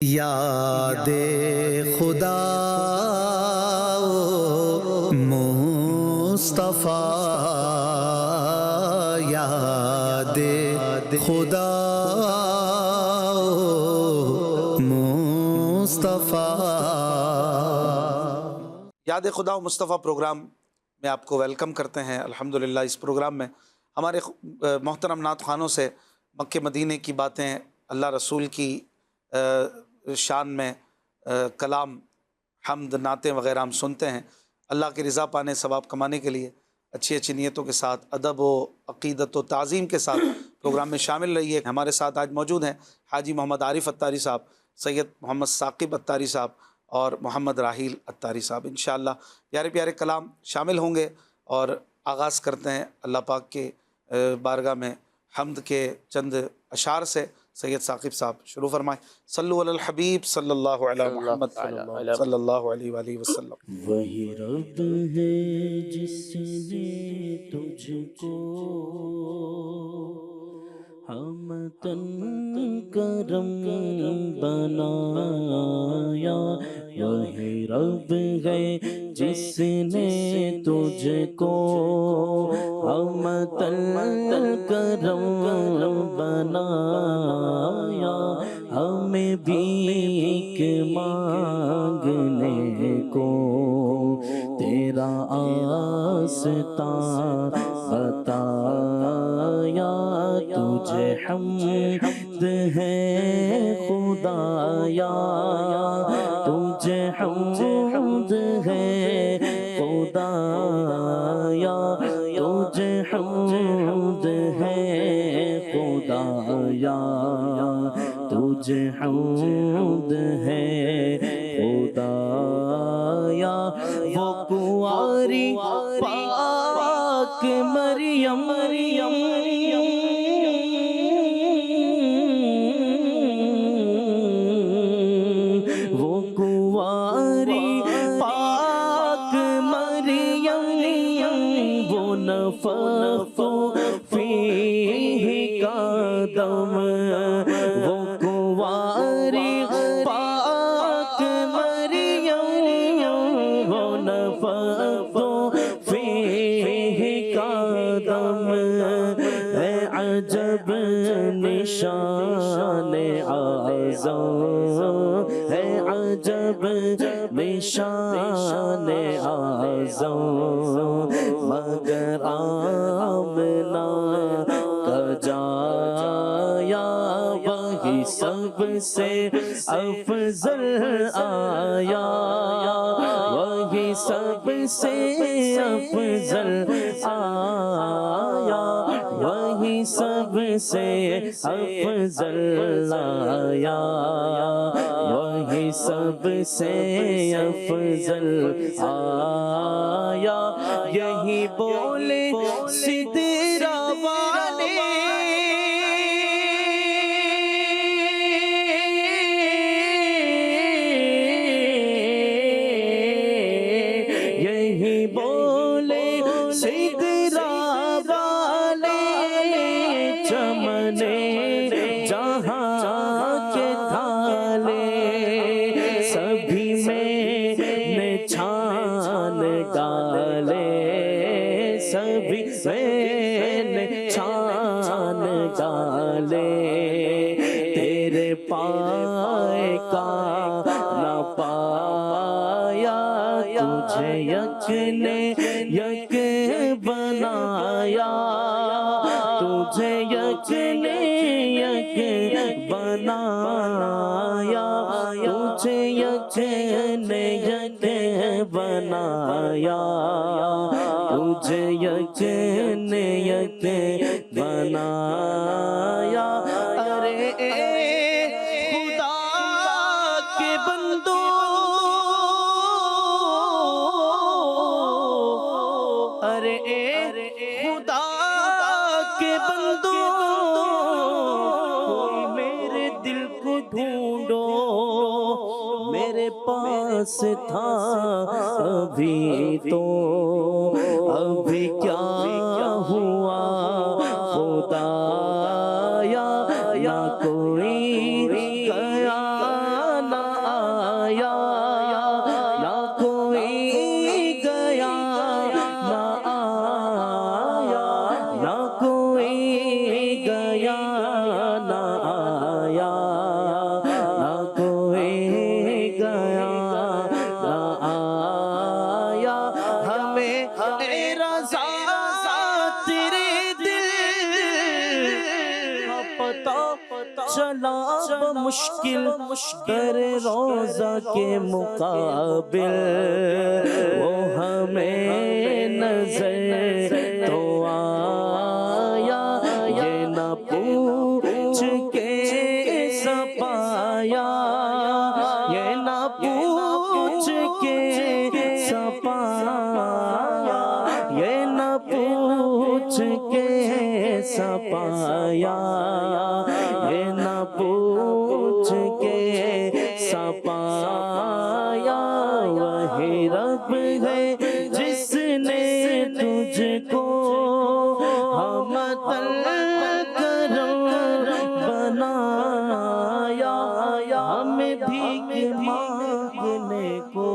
یاد خدا مصطفیٰ، یاد خدا مصطفیٰ۔ یاد خدا و مصطفیٰ پروگرام میں آپ کو ویلکم کرتے ہیں۔ الحمدللہ اس پروگرام میں ہمارے محترم نعت خوانوں سے مکہ مدینے کی باتیں، اللہ رسول کی شان میں کلام، حمد، نعتیں وغیرہ ہم سنتے ہیں۔ اللہ کی رضا پانے، ثواب کمانے کے لیے اچھی اچھی نیتوں کے ساتھ، ادب و عقیدت و تعظیم کے ساتھ پروگرام میں شامل رہیے۔ ہمارے ساتھ آج موجود ہیں حاجی محمد عارف اتاری صاحب، سید محمد ثاقب اتاری صاحب اور محمد راحیل اتاری صاحب۔ انشاءاللہ پیارے پیارے کلام شامل ہوں گے، اور آغاز کرتے ہیں اللہ پاک کے بارگاہ میں حمد کے چند اشعار سے۔ سید ثاقب صاحب شروع فرمائیں۔ صلو علی الحبیب صلی اللہ علیہ محمد صلی اللہ علیہ وآلہ وسلم۔ وہی رب ہے جس نے تجھ کو ہمتن کرم بنایا، وہی رب ہے جس نے تجھ کو ہمتن کرم بنایا، ہمیں بھیک مانگنے کو تیرا آستان بتایا، تجھے حمد ہے خدایا، تجھے حمد ہے خدایا، تجھے حمد ہے خدایا، تجھے حمد ہے خدایا۔ وہ کنواری پاک مریم، وہ کنواری پاک مریم، وہ نفخ فیہ کا دم، وہ کنواری پاک مریم، وہ نفخ فیہ کا دم، ہے عجب نشان اعظم، ہے عجب نشان اعظم، مگر آمنہ کا جایا وہی سب سے افضل آیا، وہی سب سے افضل آیا، وہی سب سے افضل آیا، وہی سب سے افضل آیا۔ یہی بولے سدرا والے، یہی بولے سدرا والے، چمنے جہاں کے تھالے سبھی میں نے چھان ڈالے، سبھی میں نے چھان ڈالے، تیرے پائے کا نہ پایا، تجھے یک نے یک بنایا، تجھے یک نے یک بنایا، تجھے یک نے یک بنایا، تجھے یک نے یک بنایا۔ ارے خدا کے بندو، ارے خدا کے بندو، کوئی میرے دل کو ڈھونڈو، میرے پاس تھا ابھی تو، ابھی کیا ہوا خدایا، نہ کوئی قیامت مشکل در روزہ کے مقابل وہ ہمیں نظر تو آیا، یہ نہ پوچھ کے سپایا، یہ نہ پوچھ کے سپایا، یہ نہ پوچھ کے سپایا، یہ نہ پوچھ کے سپایا، وہی رب ہے جس نے تجھ کو ہمت الکرم بنایا، ہمیں بھیک مانگنے کو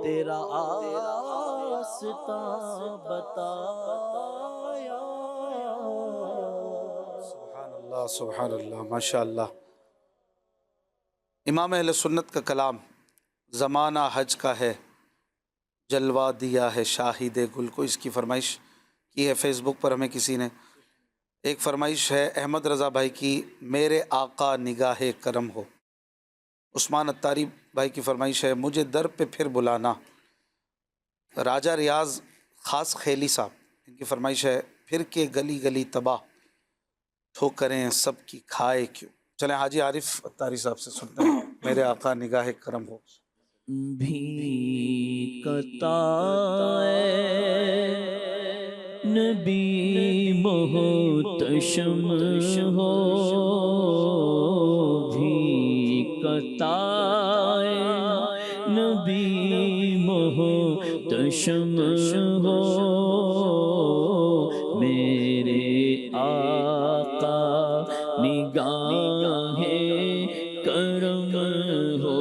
تیرا آستہ بتایا۔ سبحان اللہ ماشاء اللہ۔ امام اہل سنت کا کلام زمانہ حج کا ہے، جلوہ دیا ہے شاہد گل کو، اس کی فرمائش کی ہے فیس بک پر ہمیں کسی نے۔ ایک فرمائش ہے احمد رضا بھائی کی، میرے آقا نگاہ کرم ہو۔ عثمان اتاری بھائی کی فرمائش ہے مجھے در پہ پھر بلانا۔ راجہ ریاض خاص خیلی صاحب، ان کی فرمائش ہے پھر کے گلی گلی تباہ، ٹھوکریں سب کی کھائے کیوں۔ چلیں حاجی عارف اتاری صاحب سے سنتے ہیں، میرے آقا نگاہ کرم ہو۔ بھیکتا نبی محتشم ہو، بھیکتا نبی محتشم ہو، میرے آقا نگاہ کرم ہو،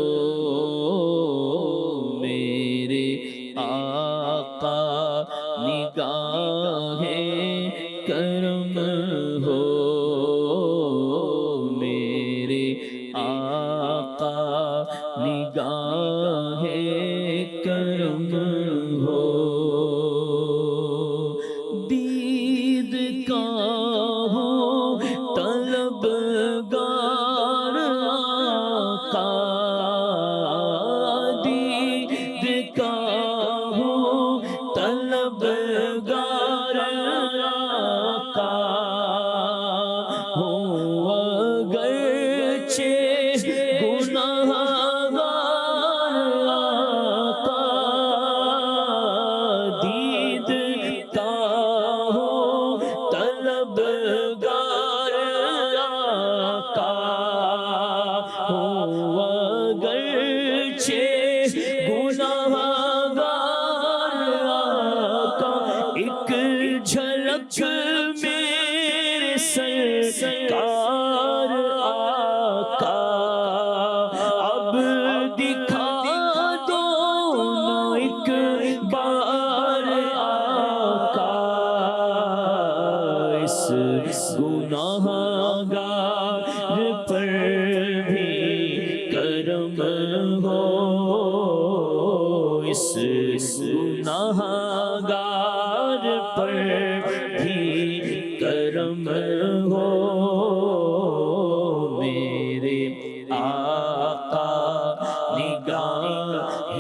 میرے آقا نگاہ کرم ہو، میرے آقا نگاہ کرم ہو، دید کا ہو طلبگار آقا، دید کا ہو طلبگار آقا، ہو اگرچہ گناہگار آقا، دید کا ہو طلبگار آقا، ہو اگرچہ گناہگار آقا، ایک جھلک میرے سرکار آقا، اب دکھا دو نا ایک بار آقا، اس گناہگار پر بھی کرم ہو، اس گناہگار پر بھی کرم ہو، میرے آقا نگاہ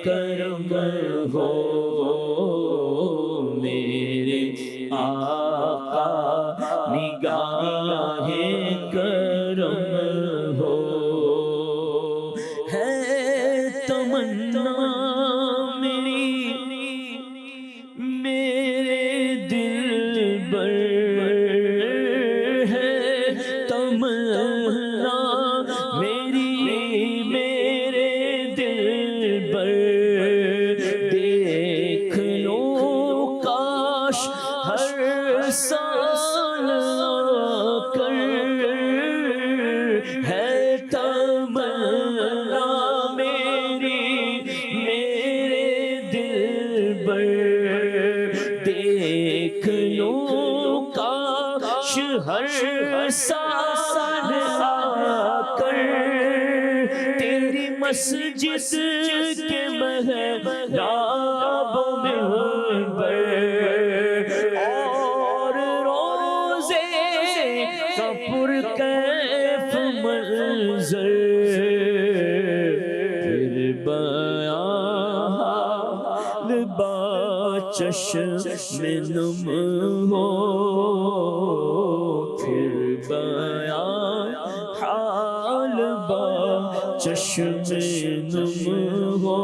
کرم ہو، میرے آقا نگاہ کرم ہو، ہے تمنا میری میرے دل بر، ہے تمنا میری میرے دل بر، دیکھ لو کاش ہر سال آ کر، ہے تمنا میری میرے دل بر، دیکھ لو کاش ہر سال آ کر، تیری مسجد کے محراب منبر اور روزے کا پرکیف منظر پھر بیان حال با چشم نم ہو، پھر بیان حال با چشم نم ہو،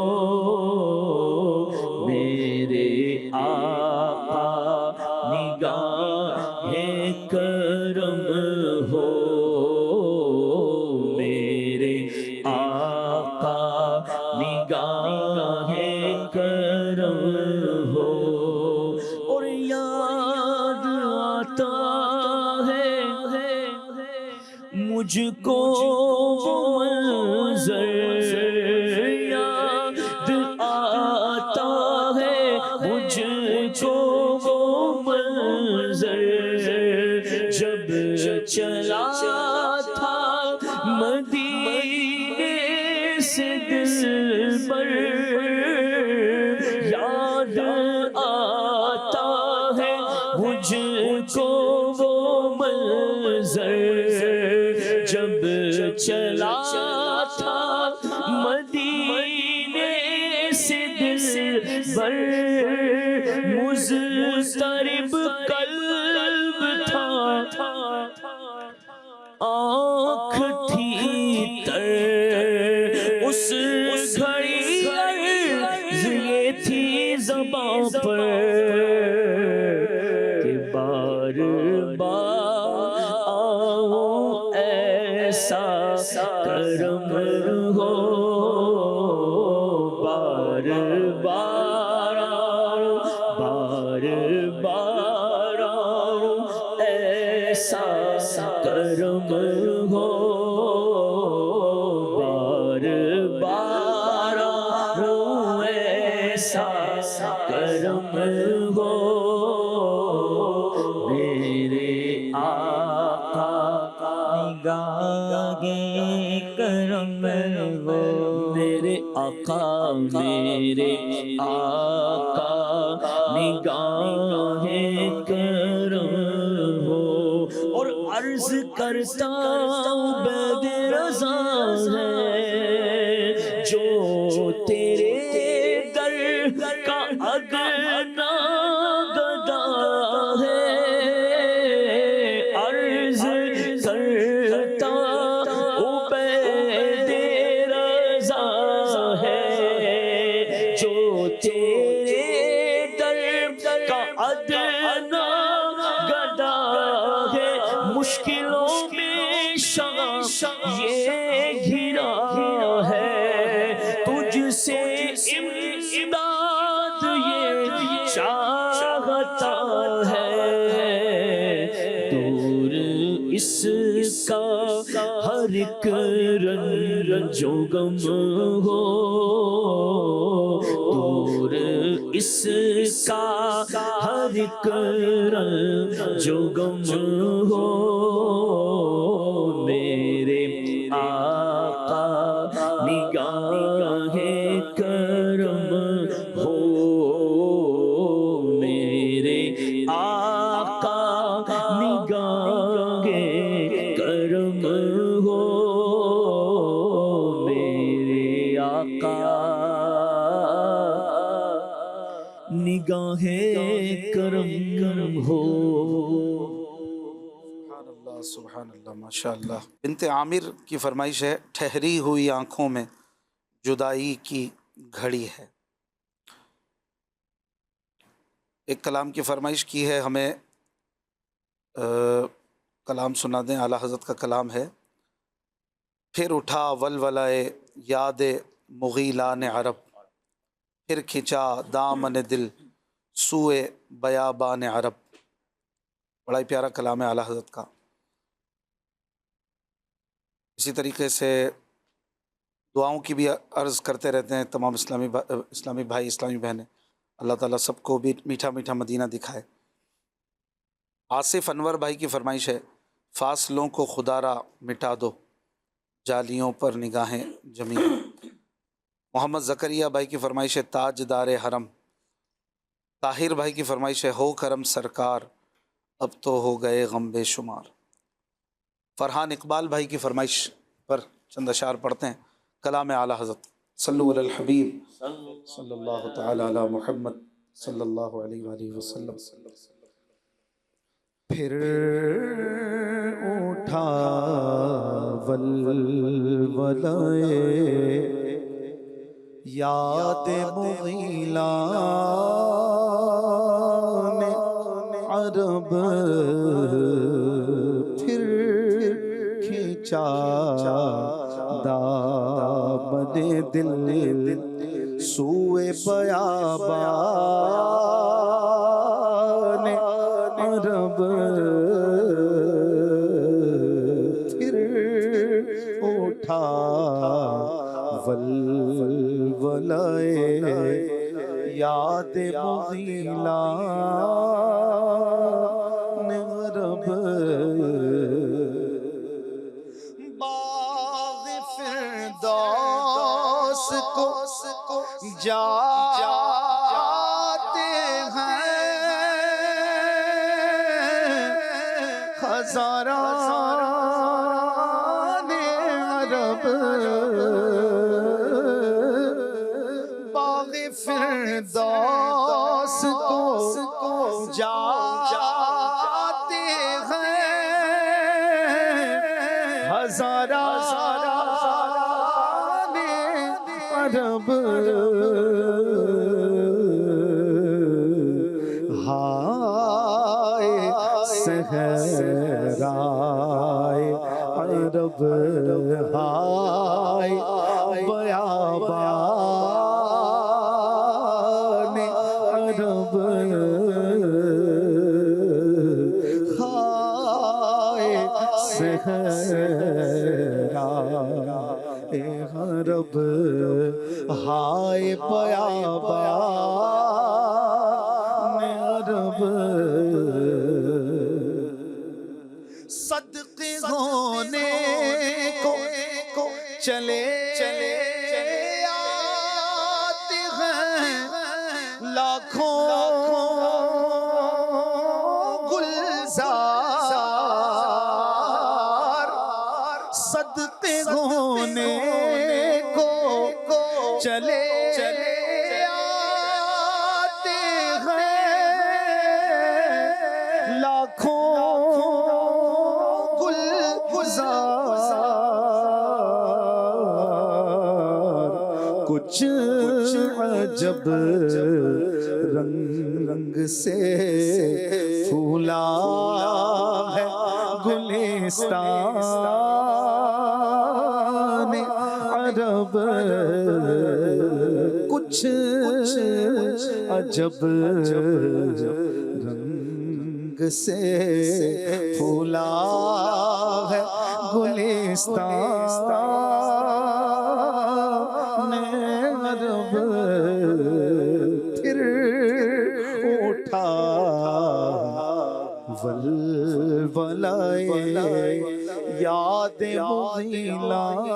میرے آقا نگاہ کرم ہو، میرے آقا نگاہ کرم ہو، اور یاد آتا ہے مجھ کو وہ منظر، یاد آتا ہے مجھ کو وہ منظر، جب چلا تھا مدینے سے دل پر، یاد آتا ہے مجھ کو وہ منظر، جب چلا تھا مدینے سے دل پر، مضطرب قلب تھا، آنکھ تھی تر اس گھڑی، عرض یہ تھی زباں پر کہ بار بار آؤں ایسا کرم ہو، بار بار آؤں، بار بار آؤں ایسا کرم ہو، بار بار آؤں ایسا کرم ہو، میرے آقا نگاہ کرم ہو، میرے آقا میرے آقا نگاہ کرم ہو، اور عرض کرتا ہوں بید رضا ہے جو تیرے در کا ادنا گدا ہے، عرض کرتا ہوں بید رضا ہے جو تیرے در کا ادنا گدا ہے، مشکلوں میں شاہ یہ گھرا ہے، تجھ سے امداد یہ چاہتا ہے، دور اس کا ہر ایک رنج و غم ہو، دور اس کا ہر ایک رنج و غم ہو، میرے آقا نگاہ کرم ہو، میرے آقا نگاہ کرم ہو، میرے آقا نگاہ کرم ہو۔ سبحان اللہ، سبحان اللہ، ماشاء اللہ۔ بنت عامر کی فرمائش ہے، ٹھہری ہوئی آنکھوں میں جدائی کی گھڑی ہے۔ ایک کلام کی فرمائش کی ہے ہمیں، کلام سنا دیں، اعلیٰ حضرت کا کلام ہے۔ پھر اٹھا ولولائے یاد مغیلان عرب، پھر کھنچا دامن دل سوئے بیابان عرب۔ بڑا ہی پیارا کلام ہے اعلیٰ حضرت کا۔ اسی طریقے سے دعاؤں کی بھی عرض کرتے رہتے ہیں تمام اسلامی بھائی، اسلامی بہنیں، اللہ تعالیٰ سب کو بھی میٹھا میٹھا مدینہ دکھائے۔ آصف انور بھائی کی فرمائش ہے، فاصلوں کو خدا را مٹا دو، جالیوں پر نگاہیں جمی۔ محمد زکریا بھائی کی فرمائش ہے، تاج دار حرم۔ طاہر بھائی کی فرمائش ہے، ہو کرم سرکار اب تو ہو گئے غم بے شمار۔ فرحان اقبال بھائی کی فرمائش، پر چند اشعار پڑھتے ہیں کلام اعلیٰ حضرت. صلو علی الحبیب صلی اللہ تعالی علی محمد صلی اللہ علیہ وآلہ وسلم. پھر اٹھا ولولائے یاد مغیلان عرب، پھر کھینچا دامن دل سوئے بیابان عرب، پھر اٹھا ولولائے یاد مغیلان عرب. باغ فردوس کو جاتے ہیں ہزاران عرب، باغ فردوس کو جاتے ہیں ہزاران عرب. ہائے صحرائے عرب، ہائے بیابان عرب، ہائے صحرائے عرب، ہائے بیابان عرب. صدقے ہونے کو چلے آتے ہیں لاکھوں گلزار، صدقے ہونے کو چلے آتے ہیں لاکھوں گلزار. کچھ عجب رنگ سے پھولا ہے گلستان عرب، کچھ عجب رنگ سے پھولا ہے گلستان عرب، پھر اٹھا ولولائے یاد مغیلان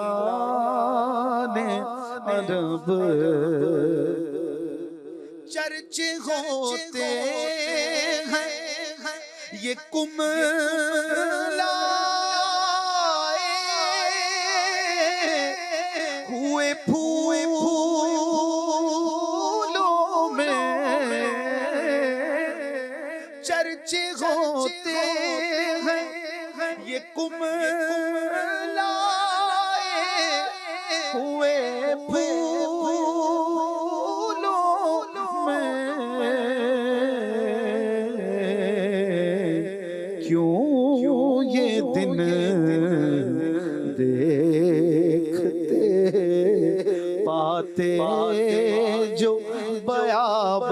عرب. چرچے ہوتے ہیں یہ کملائے ہوئے پھولوں میں، چرچے ہوتے ہیں یہ کملائے ہوئے پھولوں میں. کیوں یہ دن دیکھتے پاتے جو بیابان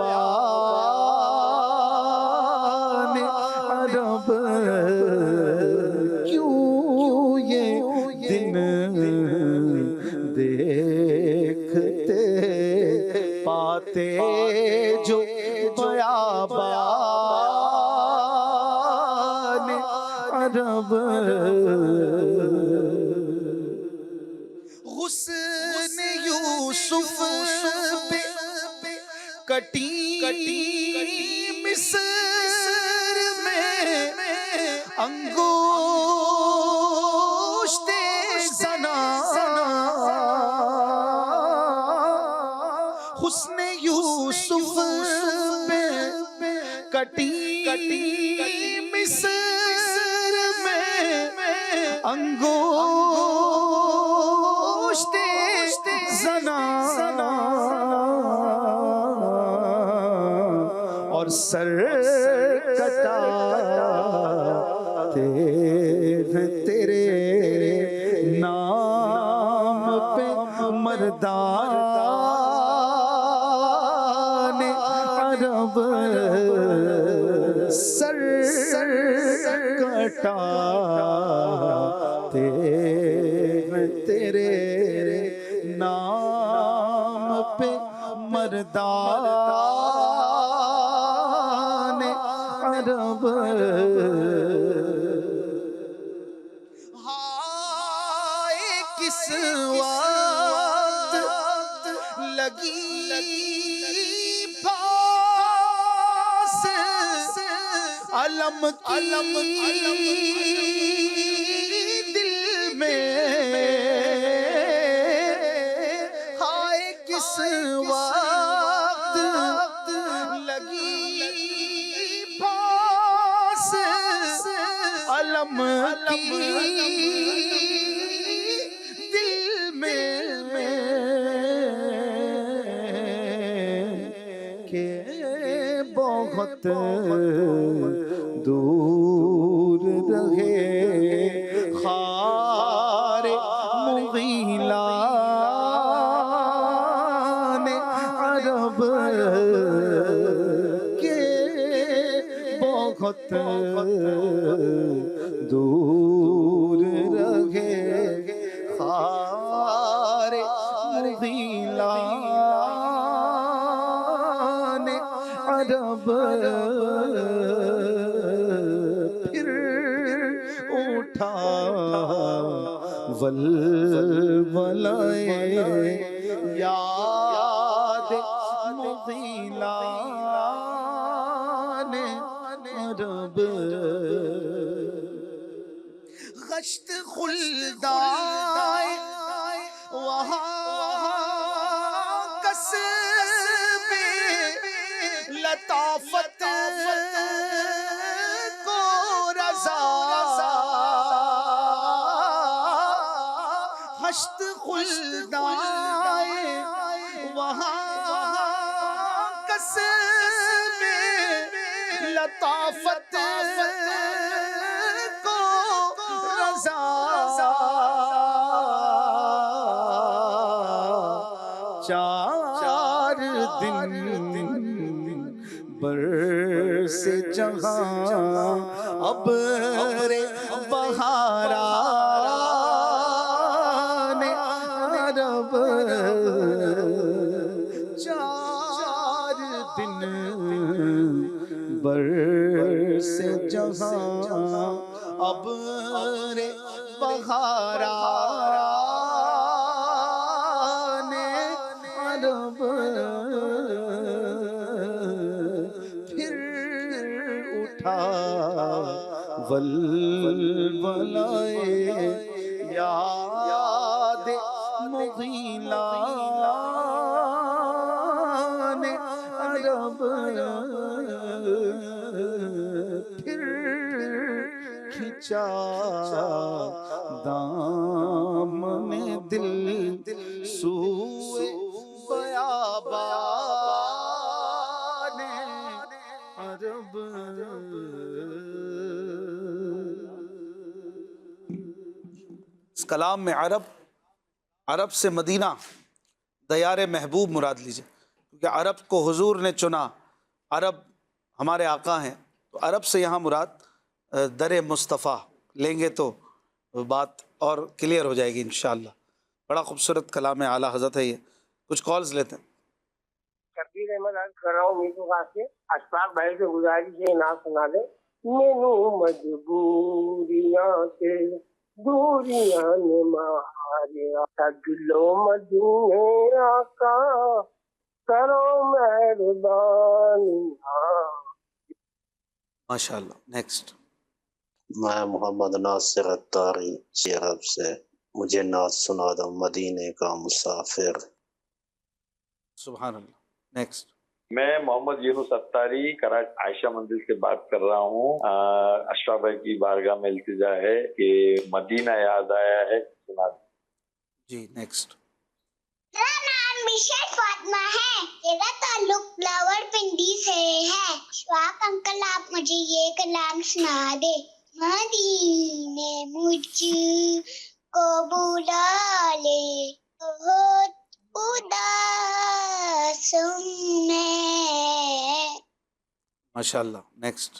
عرب، کیوں یہ دن دیکھتے پاتے جو بیابان عرب. غصن یوسف پہ کٹی مصر میں انگشت زنا حسن یوسف پہ کٹی مصر میں انگشت زنا اور سر کٹاتے تیرے نام پہ مردان عرب سر کٹاتے تیرے نام پہ مردان عرب ہائے کس وقت لگی پاس علم کی دل میں ہائے کس وقت لگی پاس علم کی دل میں کہ بہت دور رہے خار مغیلان عرب کے بہت دور رہے خار مغیلان عرب پھر اٹھا ولولائے یاد مغیلان عرب غشت خلدائے وہاں کسب لطافت کو رضا غشت خلدائے وہاں کسب لطافت کو رضا چار دن برس جہاں ابر بہاران عرب چار دن برس جہاں ابر بہاران عرب پھر اٹھا ولولائے یاد مغیلان عرب پھر کھچا دامن دل سوئے بیابان عرب اس کلام میں عرب سے مدینہ دیار محبوب مراد لیجئے، کیونکہ عرب کو حضور نے چنا، عرب ہمارے آقا ہیں، تو عرب سے یہاں مراد در مصطفیٰ لیں گے تو بات اور کلیئر ہو جائے گی انشاءاللہ۔ بڑا خوبصورت کلام اعلیٰ حضرت ہے یہ۔ کچھ کالز لیتے ہیں۔ شبیر احمد عرض کر رہا ہوں میٹو خاص سے اشفاق بھائی سے گزارش ہے نہ سنا دے مینو مجبوریاں سے دوریاں نے ماریا تگلو مدینے آقا کرو مہربانیاں۔ ماشاءاللہ۔ نیکسٹ۔ میں محمد ناصر اتاری عرب سے، مجھے نعت سنا دو مدینے کا مسافر۔ سبحان اللہ. نیکسٹ. میں محمد یونس اتاری کراچی عائشہ منزل سے بات کر رہا ہوں. اشرف بھائی کی بارگاہ میں التجا ہے کہ مدینہ یاد آیا ہے، سنا دیں. جی نیکسٹ. میرا نام مشن فاطمہ ہے، میرا تعلق لاور پنڈی سے ہے. اشفاق انکل آپ مجھے یہ کلام سنا دے. مدینے مجھ کو بلا لے بہت اداس میں. ماشاء اللہ. نیکسٹ.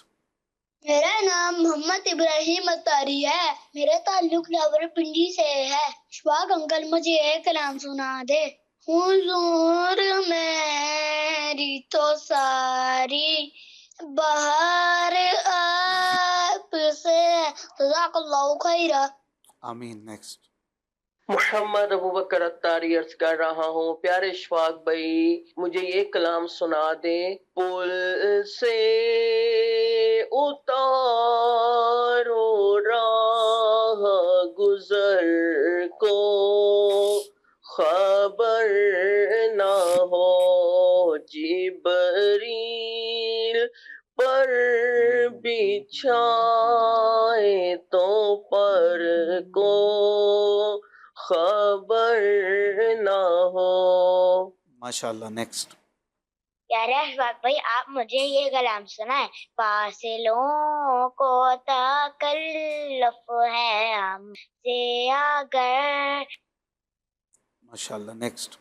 میرا نام محمد ابراہیم اتاری ہے، میرا تعلق لاور پنڈی سے ہے. اشفاق انکل مجھے ایک کلام سنا دے. حضور میری تو ساری بہار آپ سے. جزاک اللہ خیرہ. آمین. نیکسٹ. محمد ابوبکر اتاری عرض کر رہا ہوں، پیارے اشفاق بھائی مجھے یہ کلام سنا دیں. پل سے اتارو راہ گزر کو، خبر نہ ہو جبریل پر بچھائے تو پر کو خبر نہ ہو. ماشاء اللہ. نیکسٹ. پیارے اشفاق بھائی آپ مجھے یہ کلام سنائیں. فاصلوں کو تکلف ہے ہم سے اگر. ماشاء اللہ. نیکسٹ.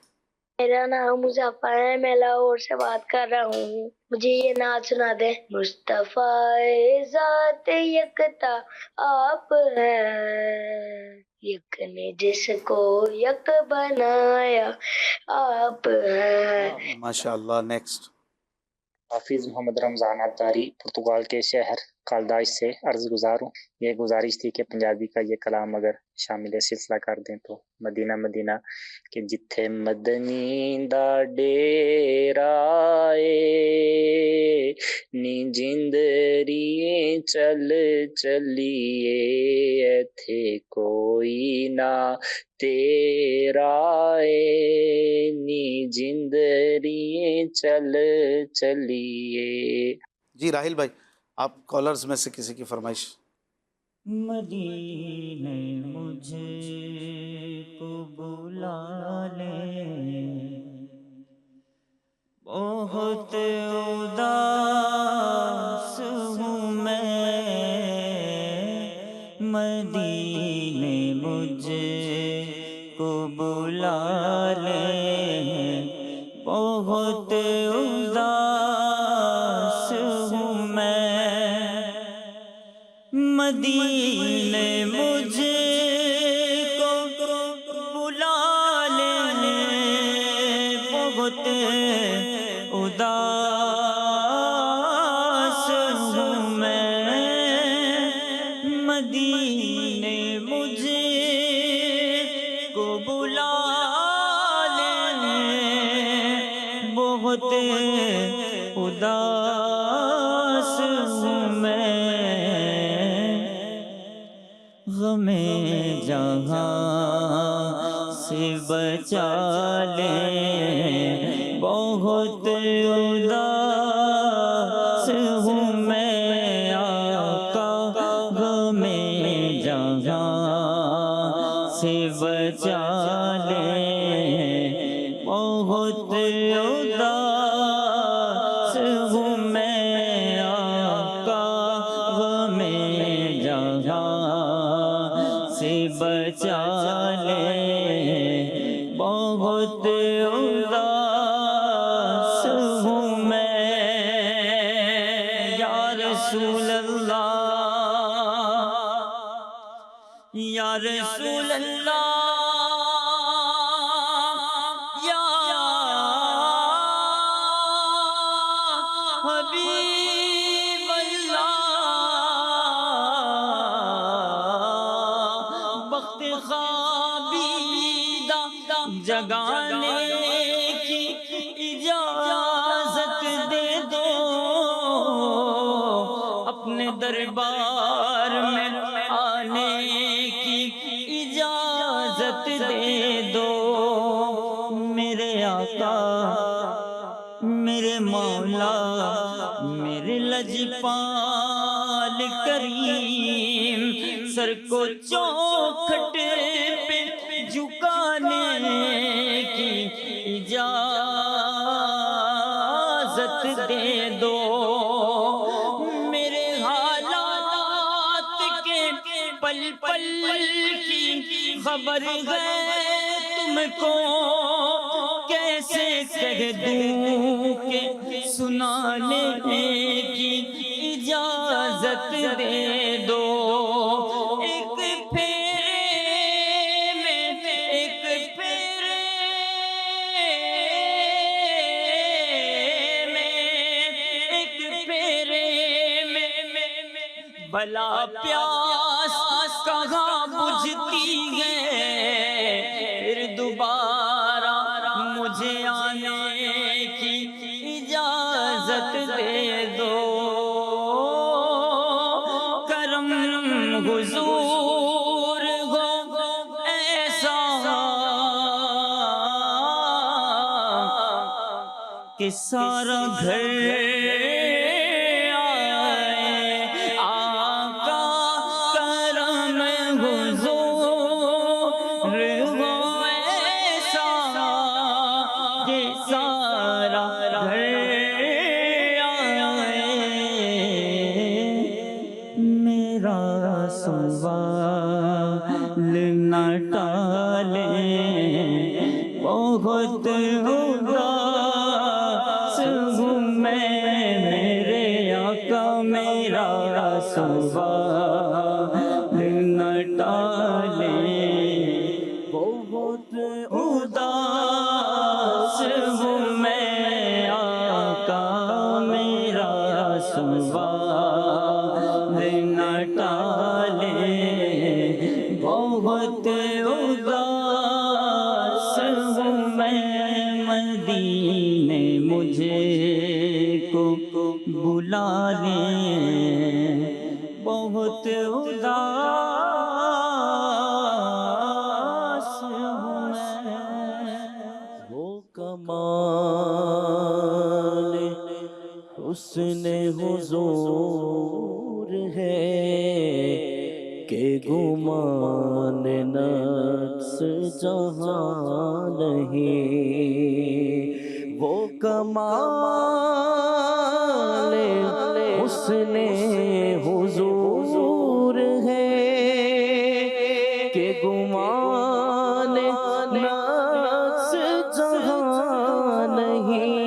میرا نام مظفر ہے، میں لاہور سے بات کر رہا ہوں. مجھے یہ نعت سنا دے. مصطفیٰ ذات یکتا آپ ہے، یک نے جس کو یک بنایا آپ ہے. ماشاء اللہ. نیکسٹ. حافظ محمد رمضان اتاری پرتگال کے شہر کالداج سے عرض گزار ہوں. یہ گزارش تھی کہ پنجابی کا یہ کلام اگر شامل سلسلہ کر دیں تو. مدینہ مدینہ کہ جتھے مدنی دا ڈیرا اے نی جندری چل چلیے، ایتھے کوئی نہ تیرا اے نی جندری چل چلیے. جی راہیل بھائی آپ کالرز میں سے کسی کی فرمائش. مدینے مجھے کو بلا لے بہت اداس ہوں میں. مدینے مجھے کو بلا لے بہت اداس ہوں میں. مدینے مجھے کو بلا لے بہت اداس ہوں میں. مدینے مجھے کو بلا لے بہت اداس ہوں میں. غم جہاں سے بچا لے بہت اداس ہوں میں آقا. غم جہاں سے بچا لے بہت اداس ہوں میں آقا. غم جہاں سے بچا لے بہت اداس ہوں میں. یا رسول اللہ یا رسول اللہ یا حبیب اللہ. بخت خوابیدہ جگانے کی اجازت دے دو، اپنے دربار میں آنے کی اجازت دے دو. میرے آقا لجپال کریم سر کو چوکھٹ پہ جھکانے کی اجازت دے دو، میرے حالات کے پل پل کی خبر ہے تم کو، کیسے کہہ دوں کہ سنانے کی اجازت دے دو، ایک پھیرے میں ایک پھیرے میں ایک پھیرے میں بلا پیاس کہاں بجھتی ہے، پھر دوبارہ مجھے آنے کی اجازت دے دو، کرم حضور ہو ایسا کہ سارا گھر بہت اداس ہوں میں، میرے آقا میرا سوال نہ ٹالیں، بہت اداس ہوں میں، آقا میرا سوال نہ ٹالیں، بہت اداس ہوں میں، مدینے مجھے کو بلا لیں، بہت اداس ہوں میں، وہ کمال حسن حضور ہے کہ گمان نفس جہاں نہیں، وہ کمال حسن حضور ہے کہ گمان نفس جہاں نہیں،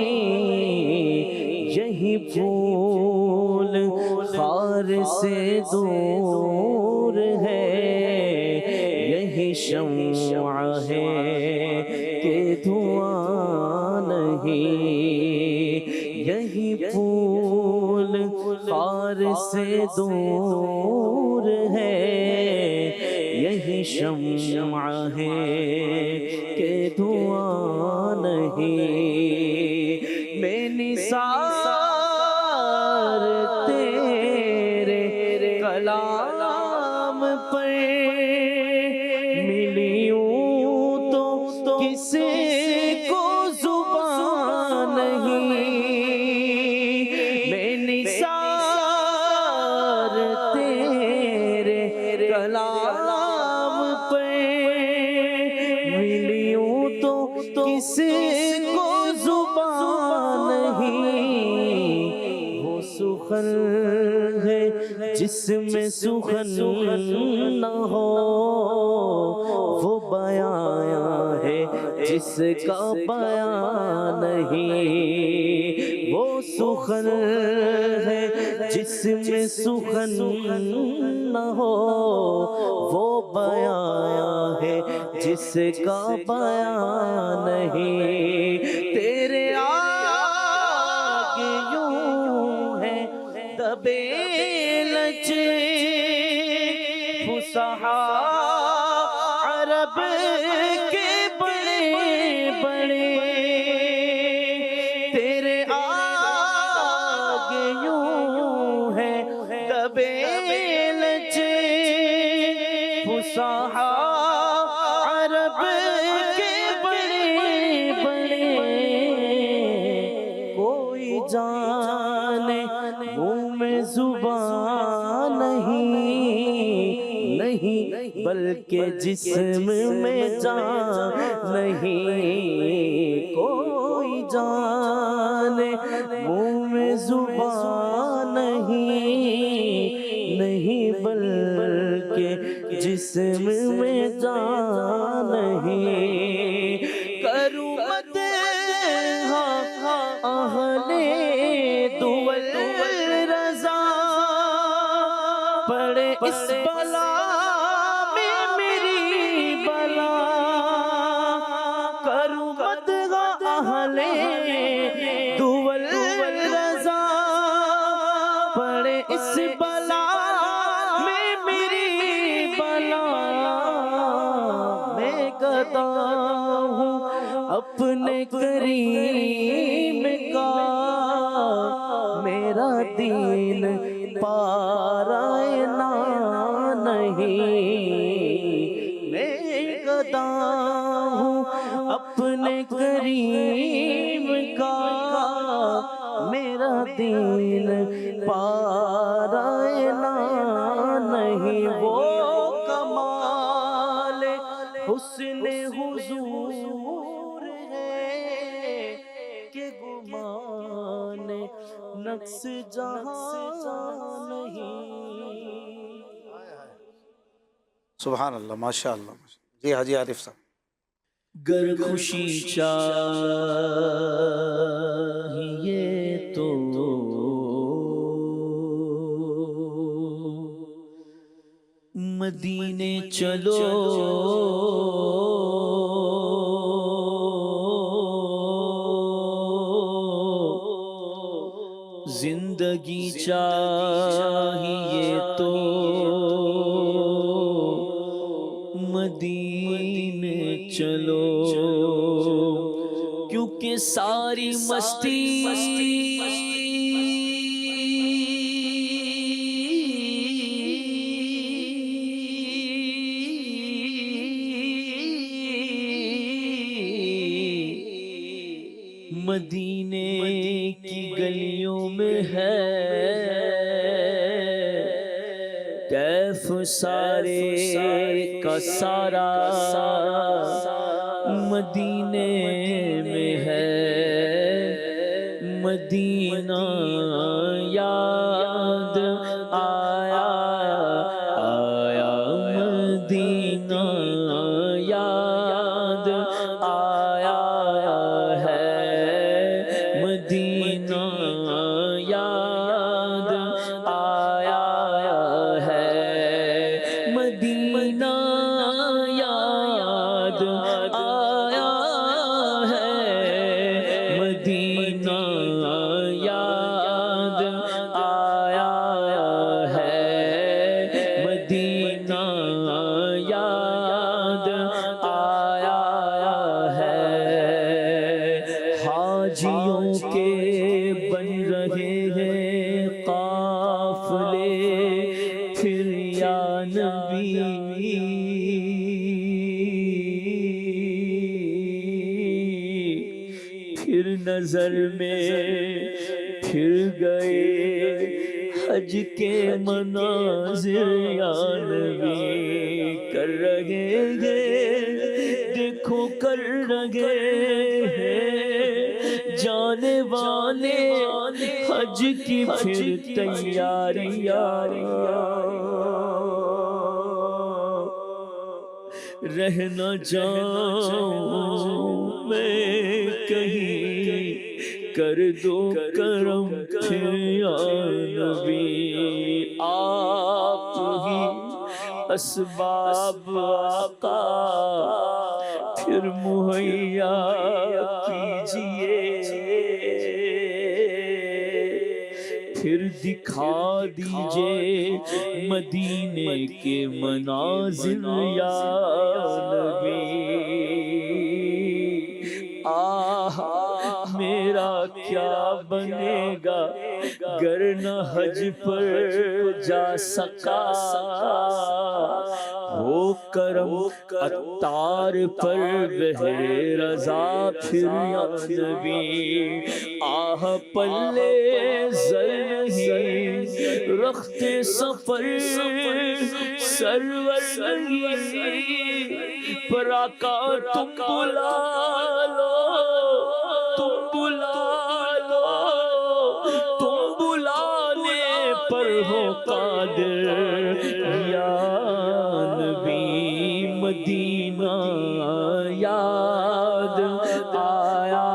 یہی پھول خار سے دور ہے، یہی شمع ہے کہ دھواں نہیں، یہی پھول خار سے دور ہے، یہی شمع ہے کہ دھواں نہیں، میں نثار تیرے کلام پر ملی ہوں تو کسی کو زبان نہیں، میں نثار تیرے کلام پر ملی ہوں تو کسی کو زبان نہیں، وہ سخن ہے جس میں سخن نہ ہو، وہ بیان ہے جس کا بیان نہیں، وہ سخن ہے جس میں سخن نہ ہو، وہ بیان ہے جس کا بیان نہیں، تیرے آگے یوں ہے دبے لچے فصحاء عرب کے بڑے بڑے، تیرے آگے یوں ہے دبے لچے فصحاء عرب کے بڑے بڑے، بلکہ جسم میں جان نہیں کوئی جانے، منہ میں زبان نہیں بلکہ جسم میں جان نہیں، کروں مدح اہل دول رضا، پڑے اس بلا میں میری بلا، کروں مدح اہل دول رضا، پڑے اس بلا میں میری بلا، میں گدا ہوں اپنے کریم کا، میرا دین پارائنا نہیں، میں گدا ہوں اپنے کریم کا، میرا دین پارائنا نہیں، وہ کمال حسن حضور ہے کہ گمان نقص جہاں نہیں۔ سبحان اللہ، ماشاء اللہ۔ جی حاجی عارف صاحب۔ گر خوشی چاہیے تو مدینے چلو، زندگی چاہیے تو مدینے چلو، کیونکہ ساری مستی مدینے کی گلیوں میں ہے، کیف سارے کا سارا مدینے میں ہے، مدینہ یاد آیا آیا، مدینہ یاد آیا ہے، مدینہ یاد آیا ہے، مدینہ یاد آیا ہے، مدینہ یاد آیا ہے، مدینہ یاد آیا ہے، حاجیوں کے بن رہے ہیں قافلے، پھر یا نبی پھر نظر میں پھر گئے حج کے مناظر، یا نبی کر رہے ہیں دیکھو کر رہے ہیں، جانے والے حج کی پھر تیاریاں، رہ نہ جاؤں میں کہیں، کر دو کرم پھر یا نبی، آپ ہی اسباب آقا پھر مہیا کیجئے، پھر دکھا دیجئے مدینے کے مناظر یا نبی، آہ میرا کیا بنے گا گر نہ حج پر جا سکا، ہو کرم عطار پر بہر رضا پھر یا نبی آہ پلے زر نہیں رخت سفر سرور نہیں پر آقا تم بلا لو تم بلا لو تم بلانے پر ہو قادر یا نبی مدینہ یاد آیا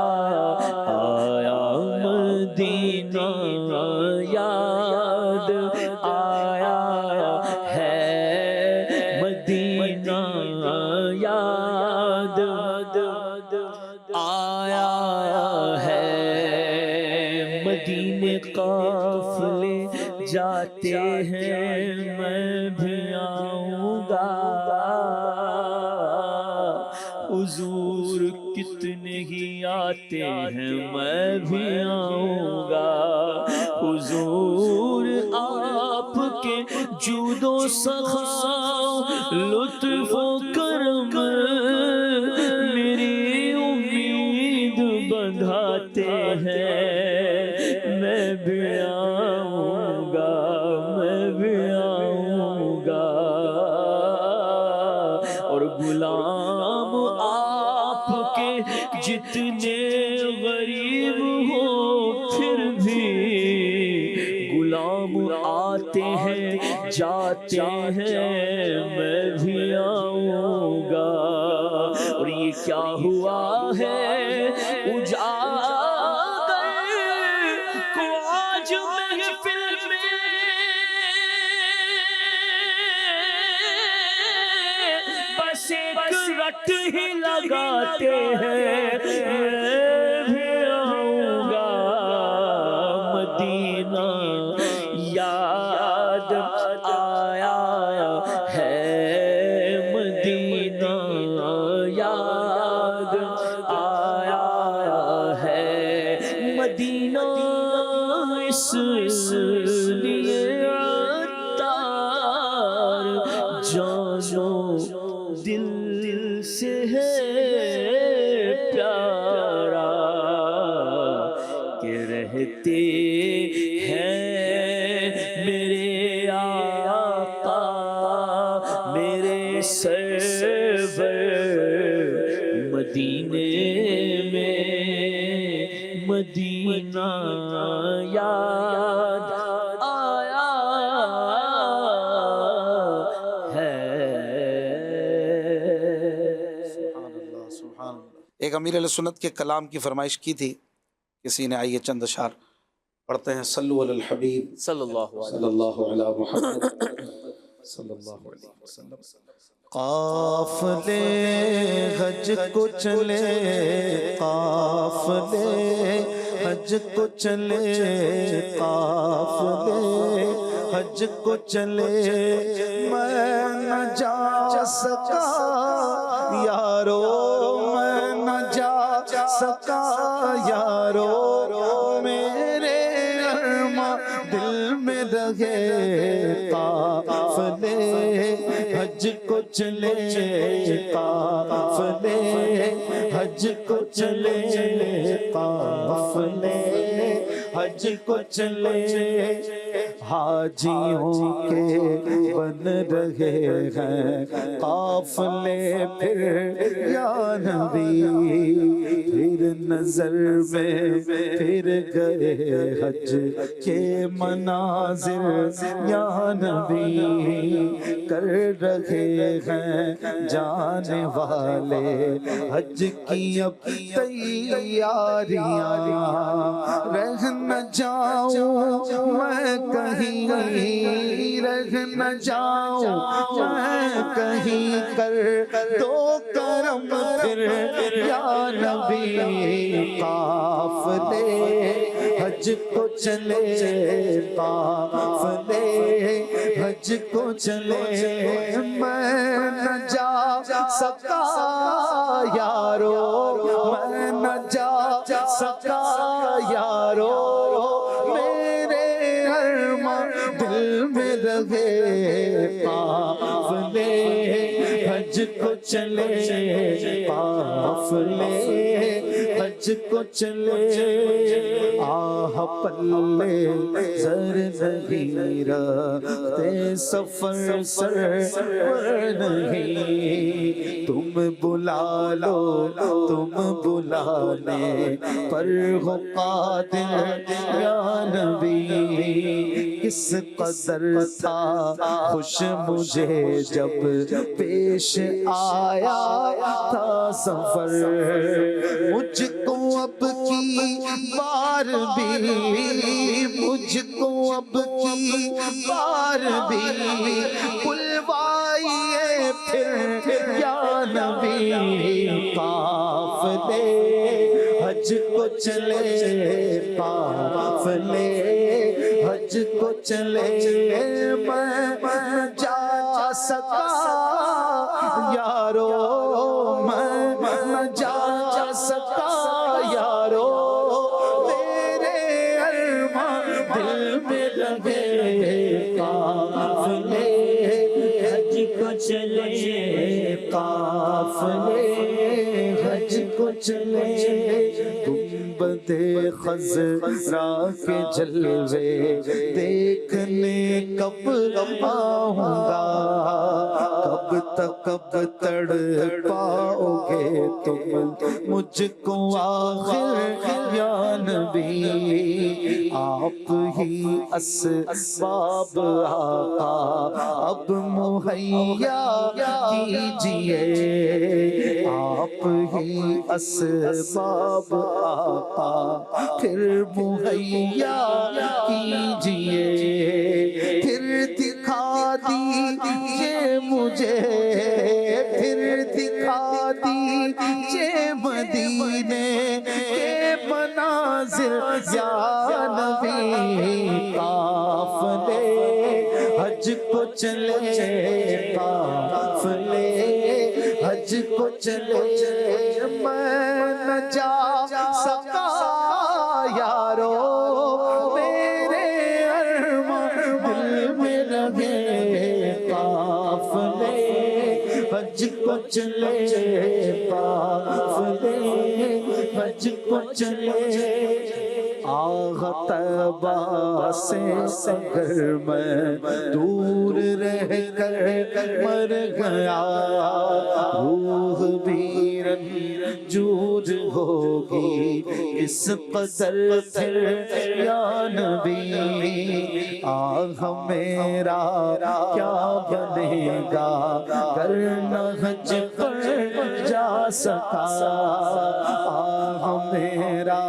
آیا مدینہ یاد آیا ہے مدینہ یاد آیا ہے مدینے قافلے جاتے ہیں میں بھی آؤں گا حضور کتنے ہی آتے ہیں میں بھی آؤں گا حضور آپ کے جود و سخا لطف و کرم میری امید بندھاتے ہیں میں بھی آؤں گا میں بھی آؤں گا اور غلام آپ کے جتنے غریب ہو پھر بھی غلام آتے ہیں جاتے ہیں میں بھی آؤں گا اور یہ کیا ہوا ہے اجاگر کو آج محفل میں بس ایک رٹ ہی لگاتے ہیں میں بھی آؤں گا مدینہ یاد آیا ہے مدینہ یاد آیا ہے مدینہ اس لیے عطار جانو دل سے ہے پیارا کہ رہتے ہیں میرے آقا میرے سرور مدینے میں مدینہ یاد آیا ہے ایک امیر علیہ سنت کے کلام کی فرمائش کی تھی کسی نے، آئیے چند اشعار پڑھتے ہیں۔ صلو علی الحبیب صلی اللہ صلی اللہ علی محمد صلی اللہ علیہ وسلم۔ قافلے حج کو چلے قافلے حج کو چلے قافلے حج کو چلے میں نہ جا سکا یارو میں نہ جا سکا یارو میرے ارماں دل میں رہے قافلے حج کو چلے قافلے حج کو چلے قافلے حج کو چلے حاجیوں کے بن رہے ہیں قافلے پھر یا نبی پھر نظر میں پھر گئے حج کے مناظر یا نبی کر رہے ہیں جانے والے حج کی اب تیاریاں رہ نہ جاؤں میں کہیں رہ نہ جاؤں میں کہیں کر دو کرم پھر یا نبی قافلے حج کو چلے قافلے حج کو چلے میں نہ جا سکا یارو میں نہ جا سکا یارو میرے ارماں دل میں رہے قافلے کو چلے قافلے حج کو چلے آہ پلے زر نہیں رکھتے سفر سرور نہیں تم بلا لو تم بلانے پر ہو قادر یا نبی کس قدر تھا خوش مجھے جب پیش آیا تھا سفر مجھ کو اب کی بار بھی مجھ کو اب کی بار بھی بلوائیے پھر یا نبی قافلے حج کو چلے قافلے حج کو چلے میں جا سکا یارو میں جا سکا یارو میرے ارمان دل میں لگے قافلے حج کو چلے قافلے حج کو چلے گنبدِ خضرا کے جلوے دیکھنے کب آؤں گا کب تڑ پاؤ گے تم مجھ کو آخر یا نبی آپ ہی اسباب آقا اب مہیا کیجئے آپ ہی اسباب آقا پھر مہیا کیجئے پھر دکھا دیجئے مجھے پھر دکھا دیجئے مدینے کے مناظر یا نبی قافلے حج کو چلے قافلے حج کو چلے میں نہ جا سکا یارو میرے ارمان دل میں لگے قافلے حج کو چلے قافلے حج کو چلے آہ طیبہ سے اگر میں دور رہ کر مر گیا روح بھی رنجور ہوگی اس قدر پھر یا نبی آہ میرا کیا بنے گا گر نہ حج پر جا سکا آہ میرا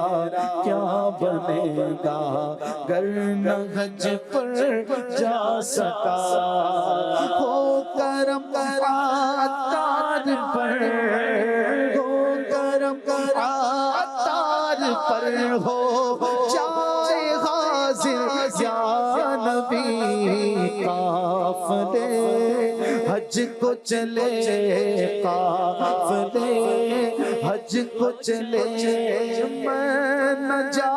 کیا بنے گا گر نہ حج پر جا سکا ہو کرم عطار پر ہو کرم عطار پر ہو جائے حاضر یا نبی قافلے حج کو چلے قافلے حج کو چلے میں نہ جا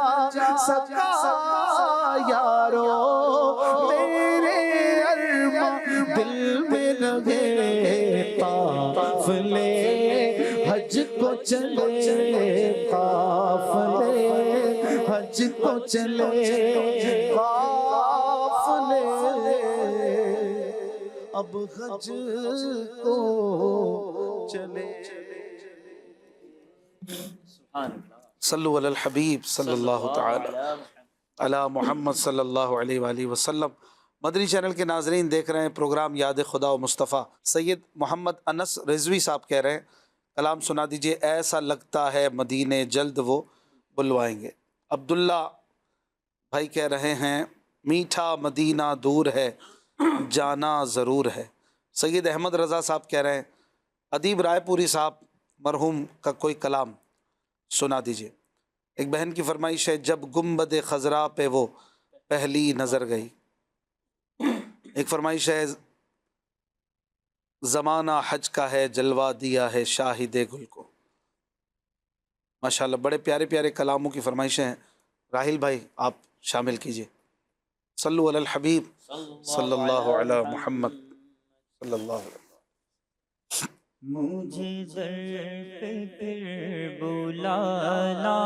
سکا یارو میرے ارمان دل میں لگے قافلے حج کو چلے قافلے حج کو چلے قافلے اب حج کو چلے صلو علی الحبیب صلی اللہ تعالی علی محمد صلی اللہ علیہ وآلہ وسلم۔ مدنی چینل کے ناظرین دیکھ رہے ہیں پروگرام یاد خدا و مصطفیٰ۔ سید محمد انس رضوی صاحب کہہ رہے ہیں کلام سنا دیجئے ایسا لگتا ہے مدینے جلد وہ بلوائیں گے۔ عبداللہ بھائی کہہ رہے ہیں میٹھا مدینہ دور ہے جانا ضرور ہے۔ سید احمد رضا صاحب کہہ رہے ہیں ادیب رائے پوری صاحب مرحوم کا کوئی کلام سنا دیجئے۔ ایک بہن کی فرمائش ہے جب گنبد خضرا پہ وہ پہلی نظر گئی۔ ایک فرمائش ہے زمانہ حج کا ہے جلوہ دیا ہے شاہد گل کو۔ ماشاءاللہ بڑے پیارے پیارے کلاموں کی فرمائشیں ہیں۔ راہیل بھائی آپ شامل کیجئے۔ صلو علی الحبیب صلی اللہ علی محمد صلی اللہ علیہ وسلم۔ مجھے در پہ پھر بلانا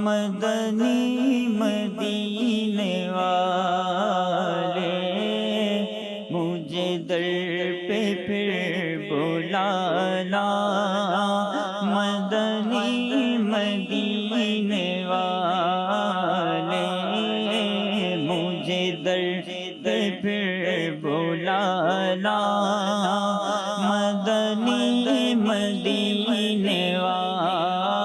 مدنی مدینے والے، مجھے در پہ پھر بلانا مدنی مدینے والے، مجھے در پہ پھر بلانا مدنی مدینے والے،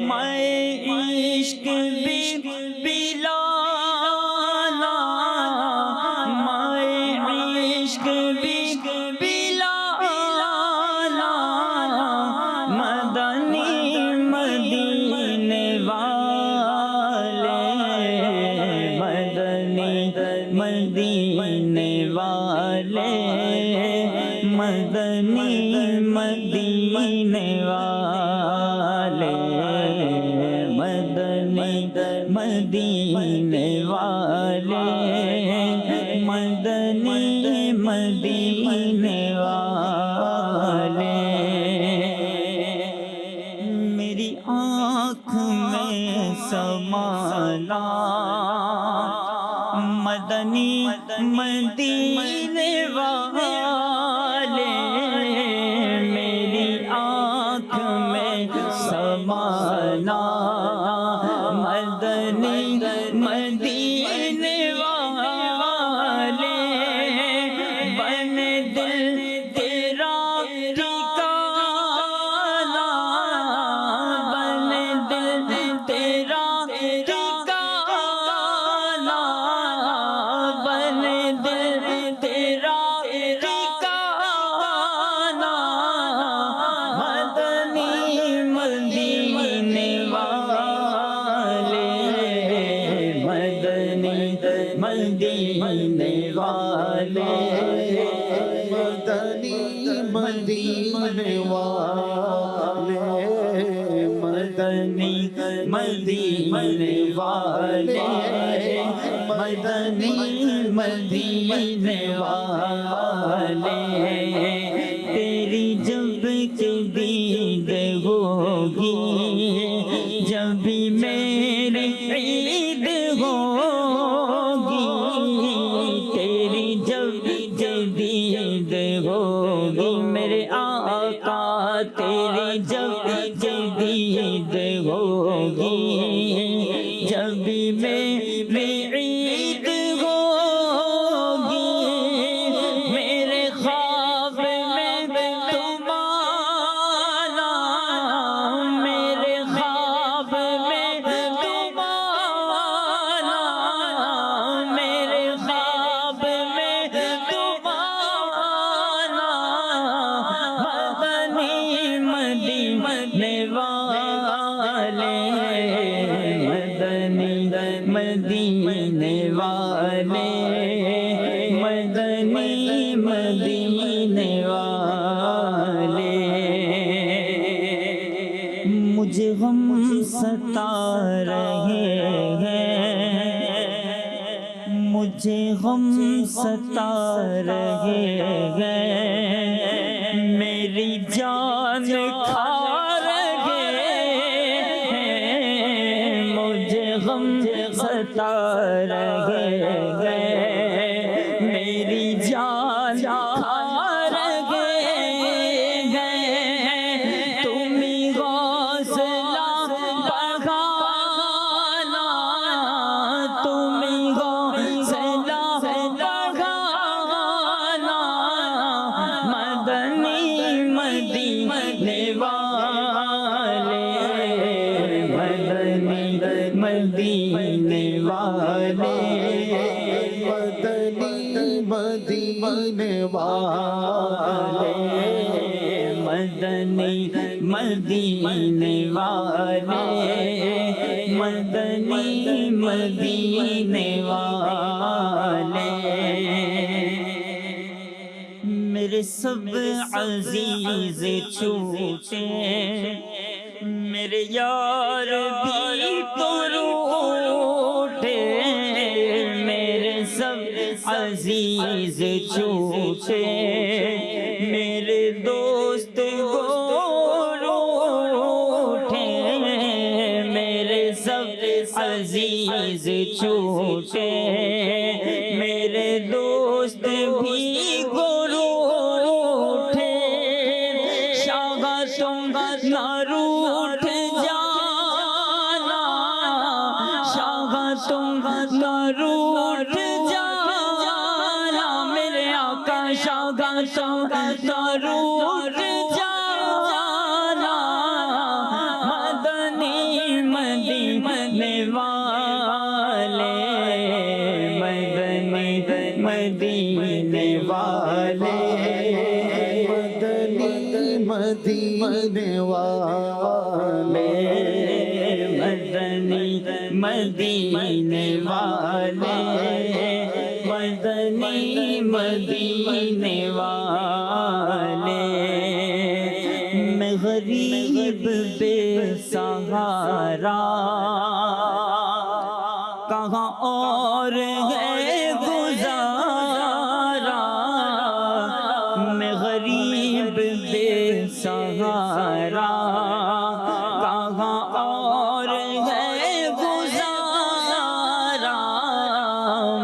میں عشق بھی بلانا، میں عشق بھی بلانا مدنی مدینے والے، مدنی مدینے والے، مدنی مدینے والے، مدنی مدینے والے، مدنی مدینے والے، میری آنکھ میں سمانا مدنی مدینے والے، میری آنکھ میں سمانا مدنی مدینے والے، بن دل تیرا ٹھکانا، بن دل تیرا ٹھکانا، بن دل تیرا ٹھکانا مدنی مدینے والے، مدنی مدینے والے، مدنی مدینے والے، مدنی مدینے والے، مدنی مدینے والے، تیری جب دید ہوگی جب بھی میری عید ہوگی، تیری جب دید ہوگی میرے آقا، تیری جب دید ہوگی جب بھی میری عید ہوگی، میرے خواب میں تم آنا، میرے خواب میں تم آنا، میرے خواب میں تم آنا مدنی مدینے والے، مدنی مدینے والے، مدنی مدینے والے، مجھے غم ستا رہے ہیں، مجھے غم ستا رہے ہیں، میری جان کھا رہے ہیں، مجھے غم ستا رہے ہیں، میری جان کھا رہے ہیں، تم ہی حوصلہ بڑھانا، تم ہی حوصلہ بڑھانا مدنی مدینے والے، مدنی مدینے والے، مدنی مدینے والے، مدنی مدینے والے، مدنی مدینے والے، میرے سب عزیز چھوٹے، میرے یار بھی تو روٹے، میرے سب عزیز چھوٹے، عزیز چھوٹے میرے دوست بھی گرو اٹھے شاگا تم نہ روٹھ جانا شاگا تم نہ روٹھ جانا میرے آقا شاگا تم نہ روٹھ جانا مدنی مدینے والے مدنی مدینے والے مدنی مدینے والے مدنی مدینے والے مدنی مدینے والے میں غریب بے سہارا کہاں اور ہے گزارا میں غریب بے سہارا کہاں اور ہے گزارا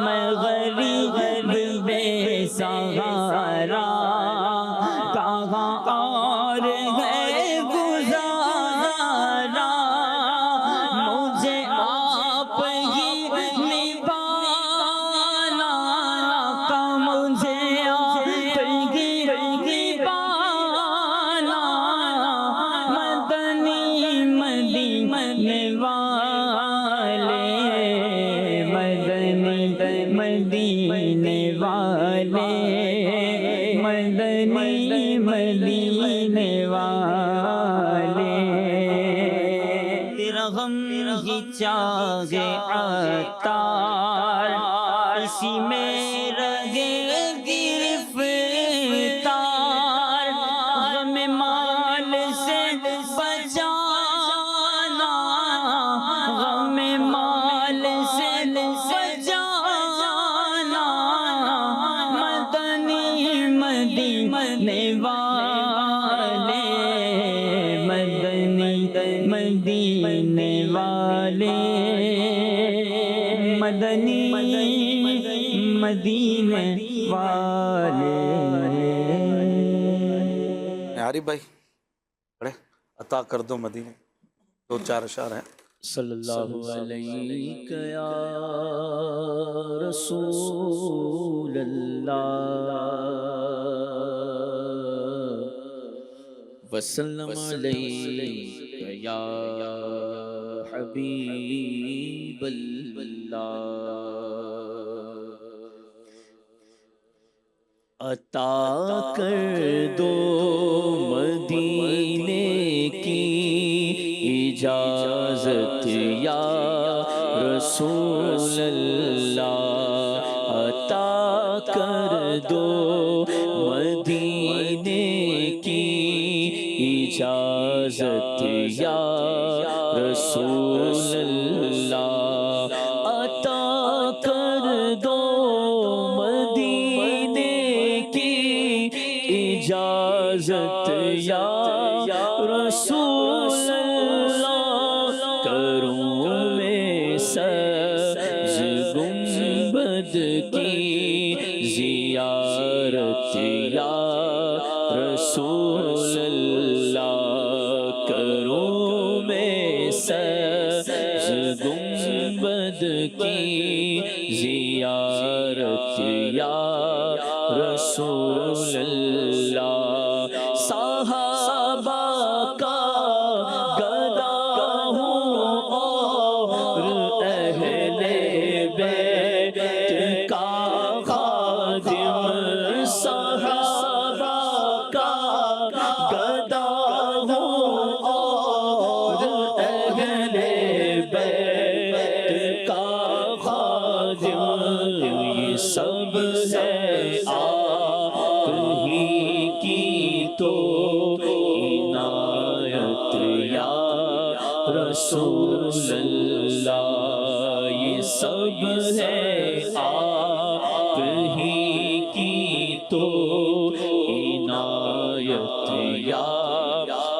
میں غریب بے سہارا کہاں اور ہے گزارا مجھے آپ ہی نبھانا کا مجھے آپ ہی نبھانا مدنی مدینے والے مدنی مدینے والے مدنی مدینے والے تیرا غم ہی چاہے عطار اسی میں رگے گرفتار غم مال سے بچانا غم مال سے بچانا مدنی مدینے والے مدنی مدینے والے مدنی مدینے والے عارف بھائی پڑھے عطا کر دو مدینے دو چار اشعار ہیں صلی اللہ علیہ یا رسول اللہ وسلم علیہ یا حبیب اللہ عطا کر دو مدینے کی اجازت یا رسول اللہ عطا کر دو مدینے کی اجازت یا رسول اللہ عطا کر دو مدینے کی اجازت یا رسول اللہ کروں میں سبز گنبد کی زیارت یا رسول اللہ کروں میں سبز گنبد کی زیارت یا رسول اللہ صحابہ کا گدا ہوں اور اہل بیت کا خادم صحابہ کا گدا ہوں اور اہل بیت کا خادم یہ سب ہے آپ ہی کی تو عنایت یا رسول اللہ یہ سب ہے آپ ہی کی تو عنایت یا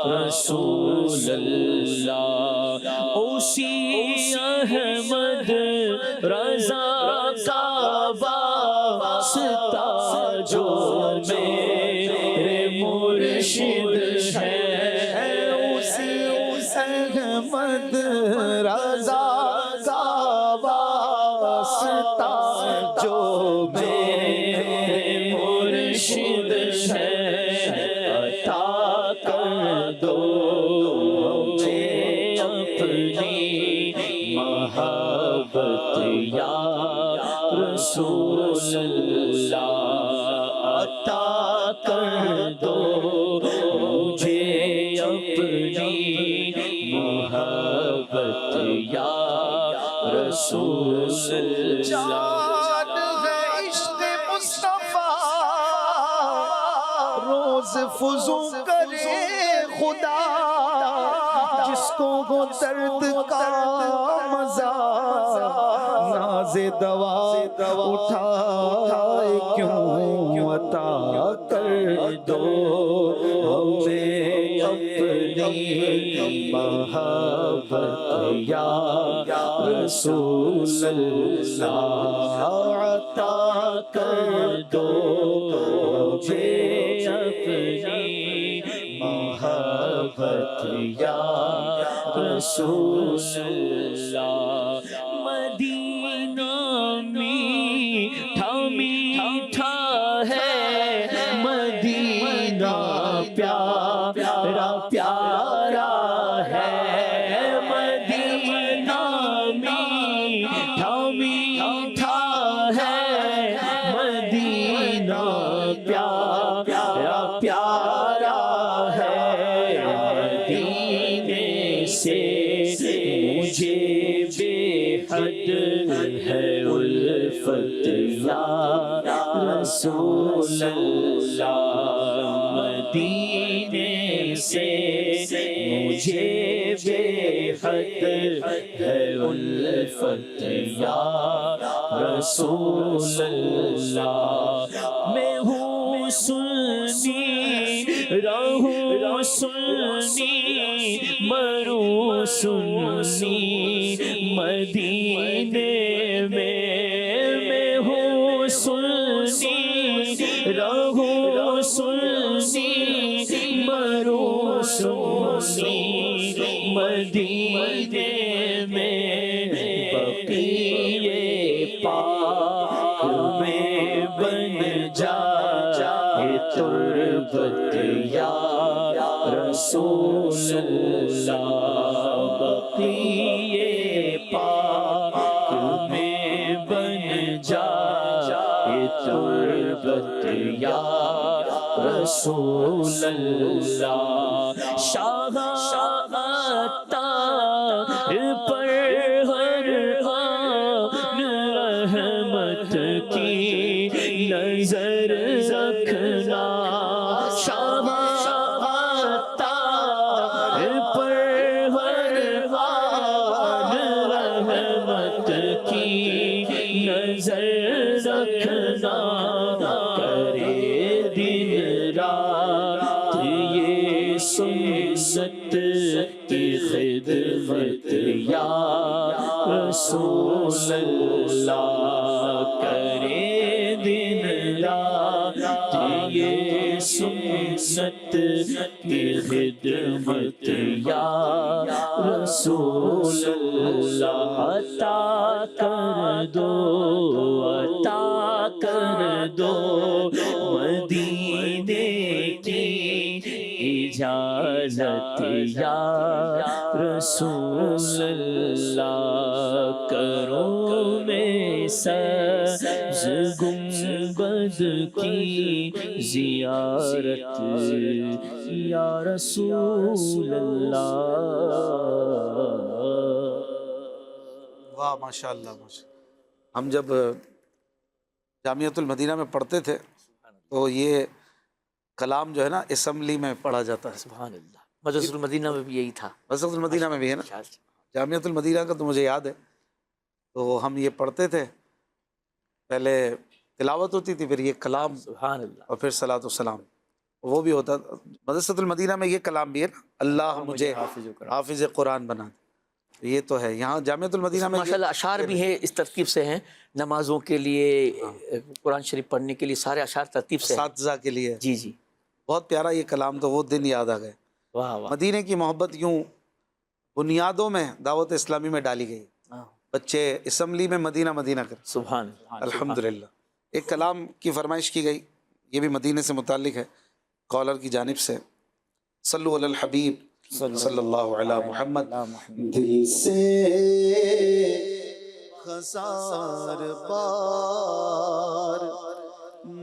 رسول اللہ اسی احمد رضا کا واسطہ جو میرے مرشد ہے، اسی احمد رضا کا واسطہ جو میرے مرشد ہے، عطا کر دو مجھے اپنی محبت یا رسول اللہ، عطا کر دو مجھے اپنی محبت یا رسول اللہ۔ جان ہے عشق مصطفیٰ روز فضو کرے خدا، جس کو وہ درد کا مزہ ناز دوا اٹھائے کیوں عطا کر دو ہمیں اپنی محبت یا رسول اللہ، عطا کر دو مجھے اپنی محبت یا رسول اللہ۔ مدینہ میٹھا میٹھا ہے، مدینہ پیارا پیارا ہے، مدینہ میٹھا میٹھا ہے، مدینہ پیارا پیارا ہے، مدینے سے مجھے بے حد ہے الفت یا رسول اللہ، مدینے سے مجھے بے حد ہے الفت یا رسول اللہ۔ میں ہوں سنی رہوں سنی مروں سنی مدینے میں ہوں سنی رہوں سنی مروں سنی مدینے میں، بقیے پاک میں بن جائے تربت یا رسول اللہ، بقیے پاک میں بن جائے تربت یا رسول اللہ۔ شاہ عطار پر ہر آن رحمت کی نظر رکھنا، شاہ عطار پر ہر آن رحمت کی نظر رکھنا، کرے دن رات یہ سنت کی خدمت یا رسول اللہ، کرے دن رات یہ سنت کی خدمت یا رسول اللہ، عطا کر دو عطا کر دو مدینے کی اجازت یا رسول اللہ، کروں میں سبز گنبد کی زیارت یا رسول اللہ۔ واہ ماشاء اللہ ماشاء اللہ۔ ہم جب جامعۃ المدینہ میں پڑھتے تھے تو یہ کلام جو ہے نا اسمبلی میں پڑھا جاتا ہے۔ سبحان اللہ، مدرسۃ المدینہ میں بھی یہی تھا، مدرسۃ المدینہ میں بھی ہے نا، جامعۃ المدینہ کا تو مجھے یاد ہے، تو ہم یہ پڑھتے تھے، پہلے تلاوت ہوتی تھی، پھر یہ کلام، سبحان اللہ، اور پھر صلاۃ والسلام، وہ بھی ہوتا۔ مدرسۃ المدینہ میں یہ کلام بھی ہے نا، اللہ مجھے حافظ قرآن بنا دے، یہ تو ہے یہاں جامعۃ المدینہ میں ماشاءاللہ اشعار بھی ہیں اس ترتیب سے ہیں، نمازوں کے لیے، قرآن شریف پڑھنے کے لیے سارے اشعار ترتیب سے ہیں۔ اساتذہ کے لیے جی جی، بہت پیارا یہ کلام، تو وہ دن یاد آ گئے۔ واہ واہ، مدینے کی محبت یوں بنیادوں میں دعوت اسلامی میں ڈالی گئی، بچے اسمبلی میں مدینہ مدینہ کر، سبحان الحمدللہ۔ ایک کلام کی فرمائش کی گئی، یہ بھی مدینے سے متعلق ہے، کالر کی جانب سے، صلو علی الحبیب صلی اللہ علی محمد۔ دل سے ہزار بار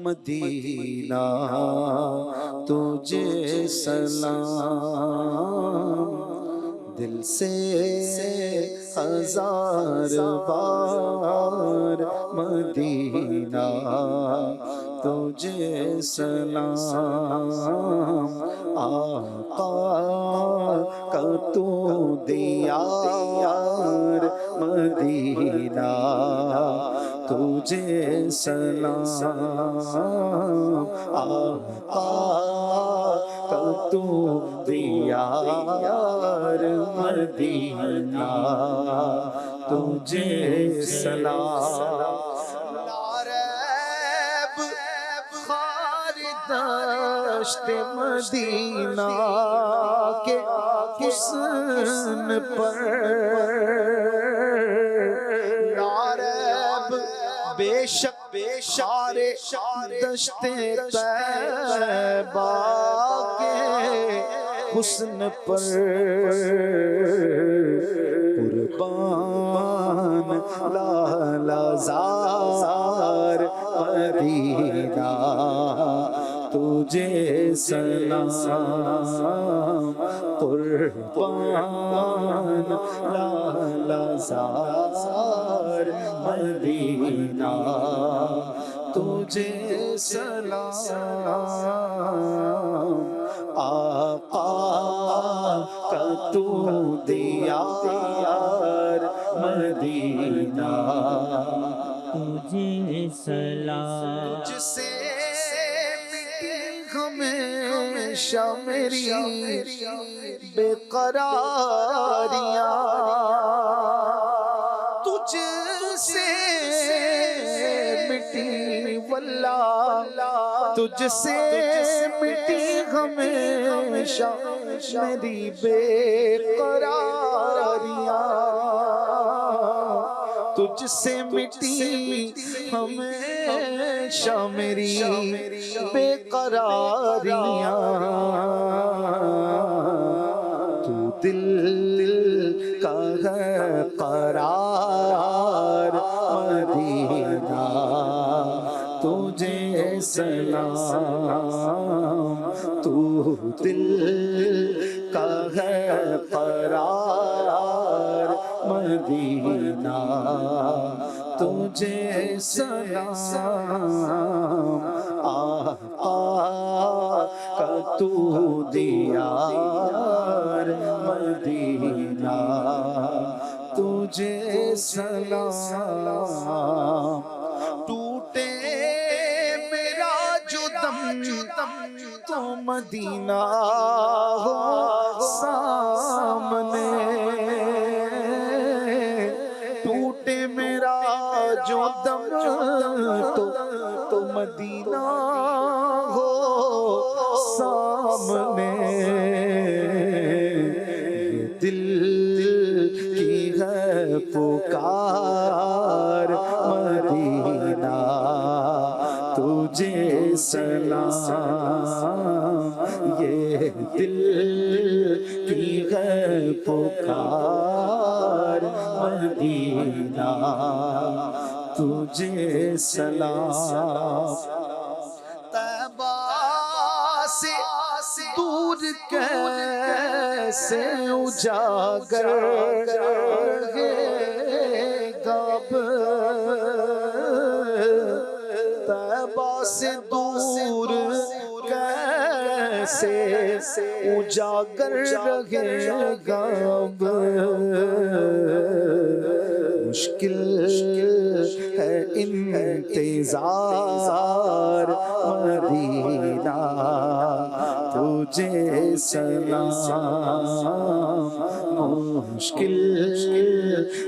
مدینہ تجھے سلام، دل سے ہزار بار مدینہ تجھے سلام، آقا کا تو دیار مدینہ تجھے سلام، آقا کا تو دیار مدینہ تجھے سلام، دشت مدینہ کے حسن پر ناریب بے شک سارے دشت طیبہ کے حسن پر قربان لالا زار مدینہ تجھے سلام، قربان لالا زار مدینہ تجھے سلام، آقا کا تو دیار مدینہ تجھے سلام، تجھ سے ہمیشہ میری بے قراریاں، تجھ سے مٹی واللہ، تجھ سے مٹی ہمیشہ میری بے قراریاں، تجھ سے مٹی ہمیشہ میری بے قراریاں، تو دل کا ہے قرار مدینہ تجھے سلام، تو دل کا ہے قرار مدینہ تجھے سلام، آقا کا تو دیار مدینہ تجھے سلام، ٹوٹے میرا جو دم تو مدینہ ہو سامنے، ٹوٹے میرا جو دم تو مدینہ ہو سامنے، یہ دل کی ہے پکار مدینہ تجھے سلام، یہ دل کی ہے پکار مدینہ تجھے سلام، طیبہ سے دور کیسے اجاگر ہے گاب، طیبہ سے دور کیسے اجاگر رہے گا، مشکل ہے انتظار مدینہ تجھے سلام مشکل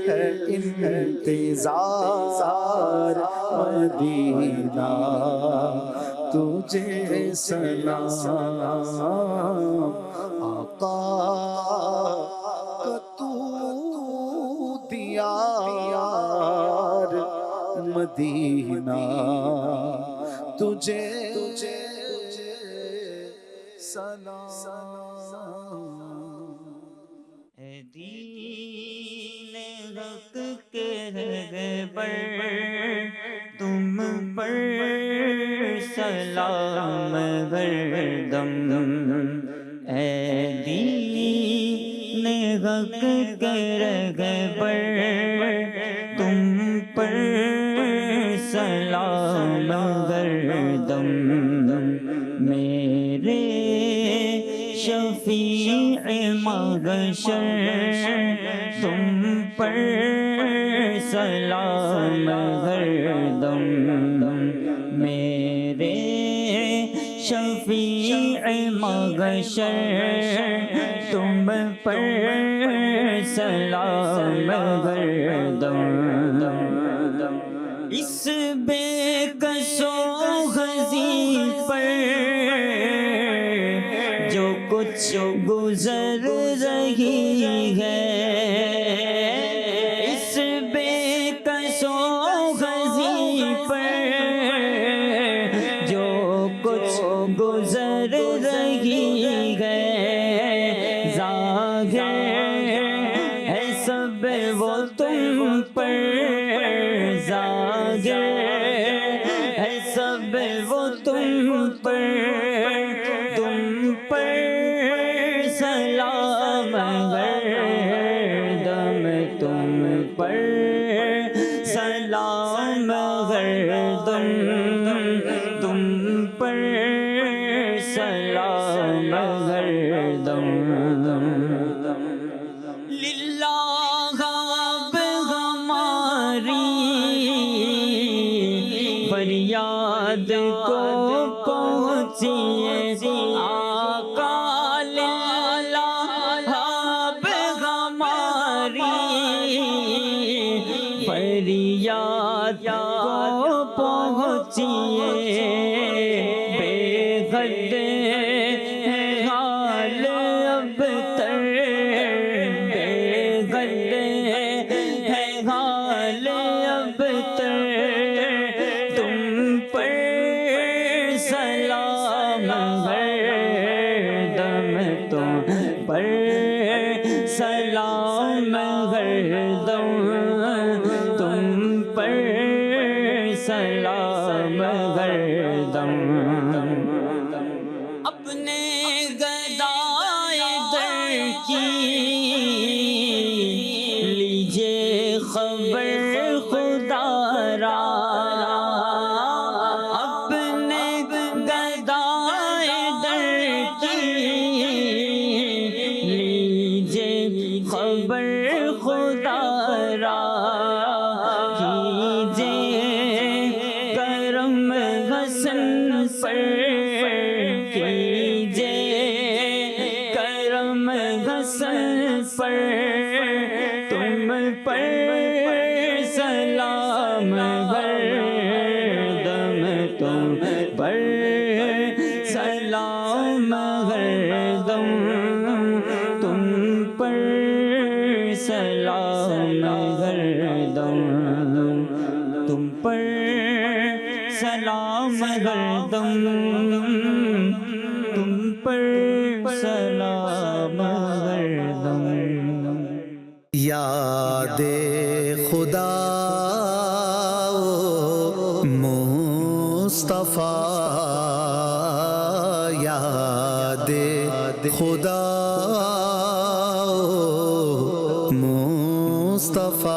ہے انتظار مدینہ تجھے سلام آقا کا تو دیار مدینہ تجھے سلام اے دین حق کے رہبر تم پر سلام ہردم اے دین حق کے رہبر تم پر سلام ہردم میرے شفیع محشر تم پر سلام ہردم میرے شفیع محشر تم پر سلام ہردم اس بے کس و خزی پر جو کچھ گزر رہی ہے اس بے کس و خزی پر جو کچھ گزر رہی ہے ظاہر ہے سب وہ تم پر ظاہر ہے سب وہ تم پر سلام ہردم تم پر سلام ہردم تم پر سلام ہردم للہ اب ہماری فریاد کو پہنچیے آقا فریاد کو پہنچیے بے حد ہے حال اب تر بے حد ہے حال اب تر تم پر سلام ہردم تم پر سلام ہردم سلام ہردم اپنے گدائے در کی لیجیے خبر خدا را اپنے گدائے در کی لیجیے خبر خدا را کرم حسن پر تم پر سلام ہردم تم پر سلام ہردم تم پر سلام ہردم تم پر سلام ہردم تم پر سلام ہردم یاد خدا مصطفیٰ یاد خدا مصطفیٰ